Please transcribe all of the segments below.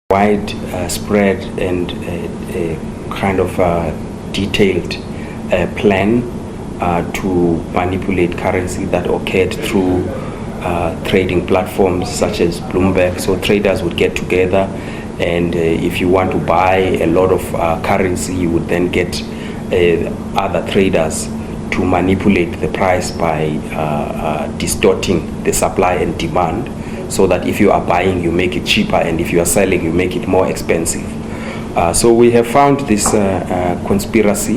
wide spread and a kind of detailed plan to manipulate currency that occurred through trading platforms such as Bloomberg. So traders would get together, and if you want to buy a lot of currency, you would then get other traders to manipulate the price by distorting the supply and demand, so that if you are buying, you make it cheaper, and if you are selling, you make it more expensive. So we have found this conspiracy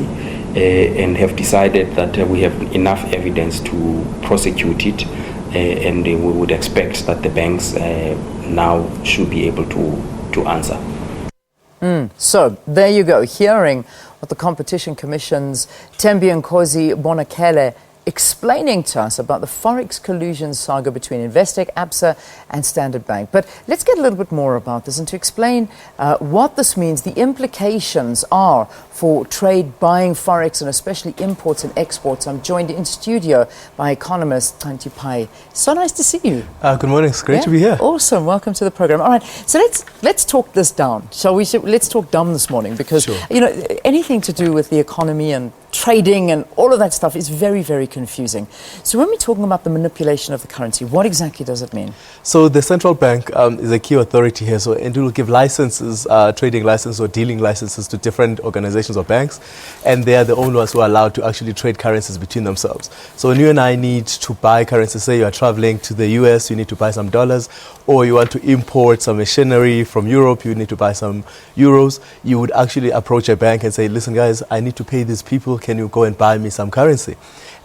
and have decided that we have enough evidence to prosecute it, and we would expect that the banks now should be able to answer. So there you go, hearing what the Competition Commission's Thembinkosi Bonakele explaining to us about the Forex collusion saga between Investec, Absa and Standard Bank. But let's get a little bit more about this and to explain what this means, the implications are for trade buying Forex and especially imports and exports. I'm joined in studio by economist Xhanti Payi. So nice to see you. Good morning, it's great to be here. Awesome, welcome to the program. All right, so let's talk this down. Let's talk dumb this morning, because you know, anything to do with the economy and trading and all of that stuff is very, very confusing. So when we're talking about the manipulation of the currency, what exactly does it mean? So the central bank is a key authority here, so it will give licenses, trading licenses or dealing licenses to different organizations or banks, and they are the only ones who are allowed to actually trade currencies between themselves. So when you and I need to buy currency, say you are traveling to the US, you need to buy some dollars, or you want to import some machinery from Europe, you need to buy some euros, you would actually approach a bank and say, listen guys, I need to pay these people, can you go and buy me some currency?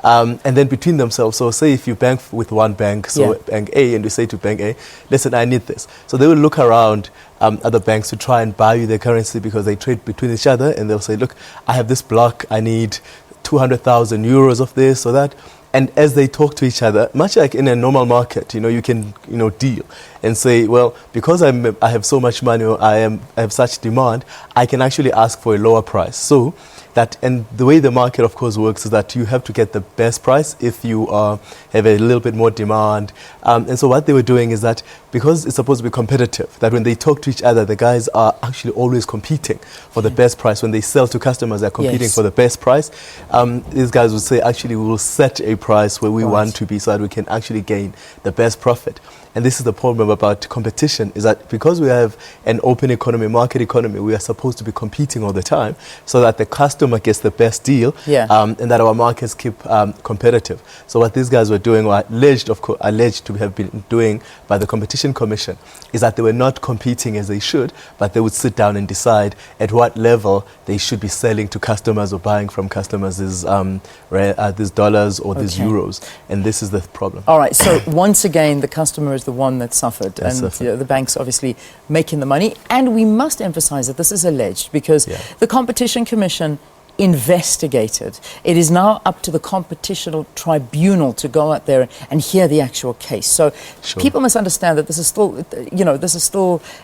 And then between themselves, so say if you bank with one bank, so Bank A, and you say to Bank A, listen, I need this. So they will look around other banks to try and buy you their currency, because they trade between each other, and they'll say, look, I have this block, I need 200,000 euros of this or that. And as they talk to each other, much like in a normal market, you can, deal and say, well, because I have so much money, or I have such demand, I can actually ask for a lower price. So that, and the way the market, of course, works is that you have to get the best price if you have a little bit more demand. And so what they were doing is that, because it's supposed to be competitive, that when they talk to each other, the guys are actually always competing for the best price. When they sell to customers, they're competing for the best price. These guys would say, actually, we will set a price where we want to be, so that we can actually gain the best profit. And this is the problem about competition, is that because we have an open economy, market economy, we are supposed to be competing all the time, so that the customer gets the best deal, and that our markets keep competitive. So what these guys were doing, or alleged to have been doing by the Competition Commission, is that they were not competing as they should, but they would sit down and decide at what level they should be selling to customers or buying from customers these dollars or these euros. And this is the problem. All right, so once again, the customer is the one that suffered, the banks obviously making the money. And we must emphasize that this is alleged, because the Competition Commission investigated. It is now up to the competition tribunal to go out there and hear the actual case. So people must understand that this is still,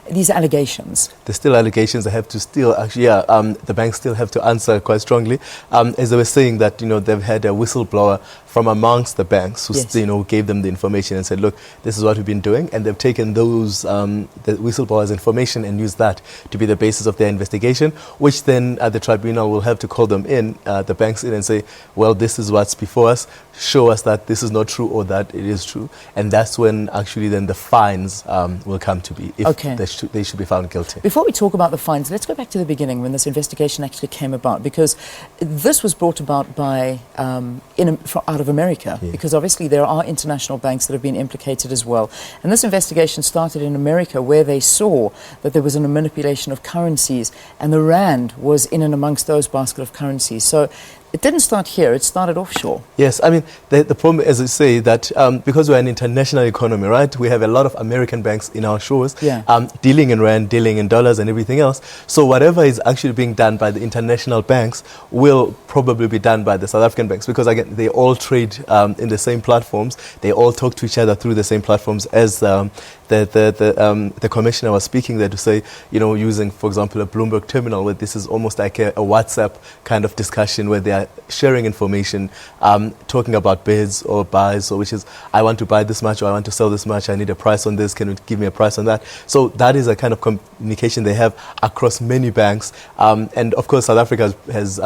these allegations. There's still allegations. They have to still actually, the banks still have to answer quite strongly. As they were saying that, they've had a whistleblower from amongst the banks who gave them the information and said, look, this is what we've been doing, and they've taken those the whistleblower's information and used that to be the basis of their investigation, which then the tribunal will have to call them in, the banks in, and say, well, this is what's before us, show us that this is not true or that it is true, and that's when actually then the fines will come to be, if they should be found guilty. Before we talk about the fines, let's go back to the beginning, when this investigation actually came about, because this was brought about by out of America, because obviously there are international banks that have been implicated as well. And this investigation started in America, where they saw that there was a manipulation of currencies, and the rand was in and amongst those basket of currencies. So it didn't start here, it started offshore. Yes, I mean, the problem, as I say, that because we're an international economy, right, we have a lot of American banks in our shores, dealing in rand, dealing in dollars and everything else. So whatever is actually being done by the international banks will probably be done by the South African banks, because again, they all trade in the same platforms, they all talk to each other through the same platforms, as the commissioner was speaking there to say, using, for example, a Bloomberg terminal, where this is almost like a WhatsApp kind of discussion, where they are sharing information, talking about bids or buys, so which is, I want to buy this much or I want to sell this much, I need a price on this, can you give me a price on that? So that is a kind of communication they have across many banks. And of course, South Africa has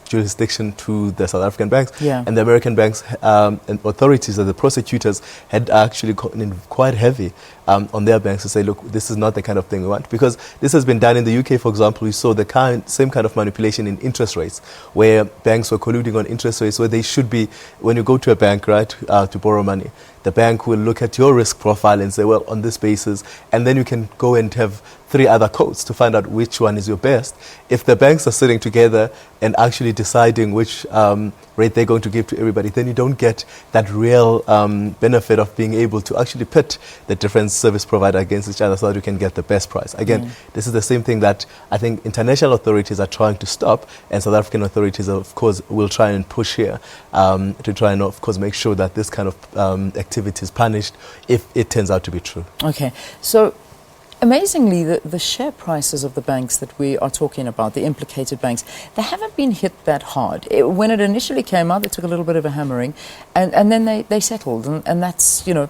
jurisdiction to the South African banks, and the American banks and authorities and the prosecutors had actually gotten quite heavy on their banks to say, look, this is not the kind of thing we want. Because this has been done in the UK, for example. We saw the same kind of manipulation in interest rates, where banks were colluding on interest rates where they should be. When you go to a bank, right, to borrow money, the bank will look at your risk profile and say, well, on this basis, and then you can go and have 3 other quotes to find out which one is your best. If the banks are sitting together and actually deciding which rate they're going to give to everybody, then you don't get that real benefit of being able to actually pit the different service provider against each other so that you can get the best price. Again, this is the same thing that I think international authorities are trying to stop, and South African authorities, of course, will try and push here to try and, of course, make sure that this kind of activity is punished if it turns out to be true. Okay, so amazingly, the share prices of the banks that we are talking about, the implicated banks, they haven't been hit that hard. When it initially came out, they took a little bit of a hammering, and then they settled. And that's, you know,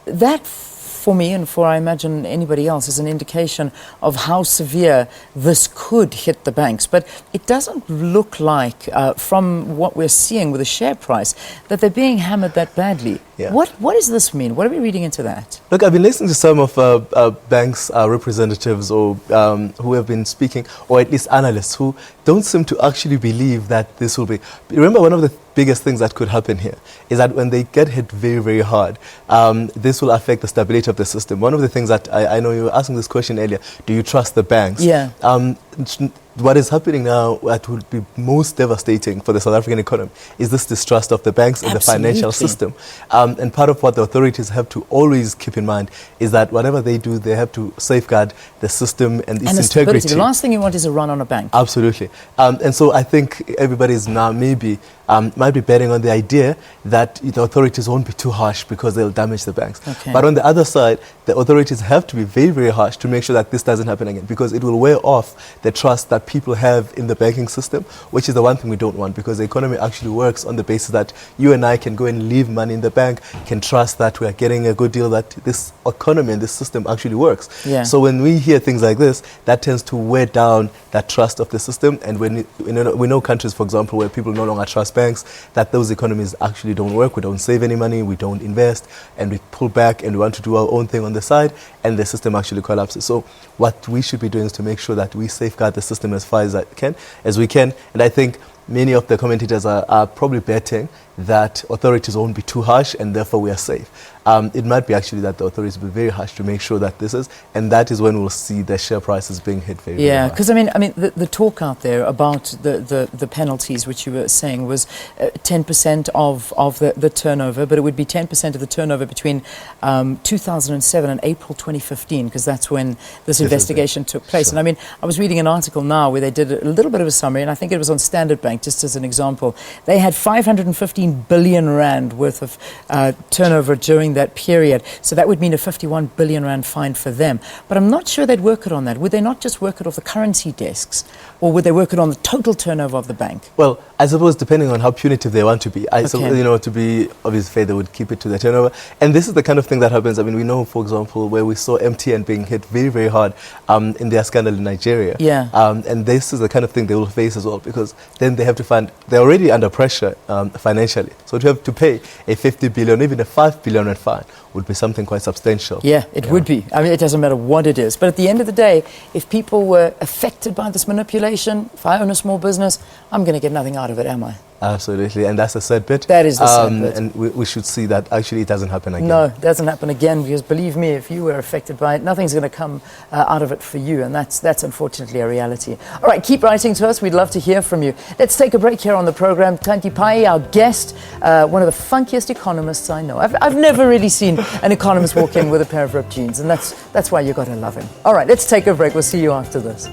that for me and for, I imagine, anybody else is an indication of how severe this could hit the banks. But it doesn't look like, from what we're seeing with the share price, that they're being hammered that badly. Yeah. What does this mean? What are we reading into that? Look, I've been listening to some of banks' representatives or who have been speaking, or at least analysts, who don't seem to actually believe that this will be. Remember, one of the biggest things that could happen here is that when they get hit very, very hard, this will affect the stability of the system. One of the things that I know you were asking this question earlier, do you trust the banks? Yeah. What is happening now that would be most devastating for the South African economy is this distrust of the banks and the financial system. And part of what the authorities have to always keep in mind is that whatever they do, they have to safeguard the system and its integrity. The last thing you want is a run on a bank. Absolutely. And so I think everybody is now might be betting on the idea that the authorities won't be too harsh because they'll damage the banks. Okay. But on the other side, the authorities have to be very, very harsh to make sure that this doesn't happen again, because it will wear off the trust that people have in the banking system, which is the one thing we don't want, because the economy actually works on the basis that you and I can go and leave money in the bank, can trust that we are getting a good deal, that this economy and this system actually works. Yeah. So when we hear things like this, that tends to wear down that trust of the system. And when we know countries, for example, where people no longer trust banks, that those economies actually don't work. We don't save any money, we don't invest, and we pull back and we want to do our own thing on the side, and the system actually collapses. So what we should be doing is to make sure that we safeguard the system as far as we can. And I think many of the commentators are probably betting that authorities won't be too harsh and therefore we are safe. It might be actually that the authorities will be very harsh to make sure that this is, and that is when we'll see the share prices being hit very, very hard. Because I mean, the talk out there about the penalties, which you were saying, was 10% of the turnover, but it would be 10% of the turnover between 2007 and April 2015, because that's when this investigation took place. Sure. And I mean, I was reading an article now where they did a little bit of a summary, and I think it was on Standard Bank, just as an example. They had 515 billion rand worth of turnover during that period. So that would mean a 51 billion rand fine for them. But I'm not sure they'd work it on that. Would they not just work it off the currency desks? Or would they work it on the total turnover of the bank? Well, I suppose depending on how punitive they want to be. To be obviously fair, they would keep it to the turnover. And this is the kind of thing that happens. I mean, we know, for example, where we saw MTN being hit very, very hard in their scandal in Nigeria. Yeah. And this is the kind of thing they will face as well, because then they have to find, they're already under pressure financially. So to have to pay a 50 billion, even a 5 billion rand fine would be something quite substantial. Yeah, it would be. I mean, it doesn't matter what it is. But at the end of the day, if people were affected by this manipulation, if I own a small business, I'm going to get nothing out of it, am I? Absolutely, and that's the sad bit. That is the sad bit. And we should see that actually it doesn't happen again. No, it doesn't happen again, because believe me, if you were affected by it, nothing's going to come out of it for you, and that's unfortunately a reality. All right, keep writing to us. We'd love to hear from you. Let's take a break here on the program. Xhanti Payi, our guest, one of the funkiest economists I know. I've never really seen an economist walk in with a pair of ripped jeans, and that's why you got to love him. All right, let's take a break. We'll see you after this.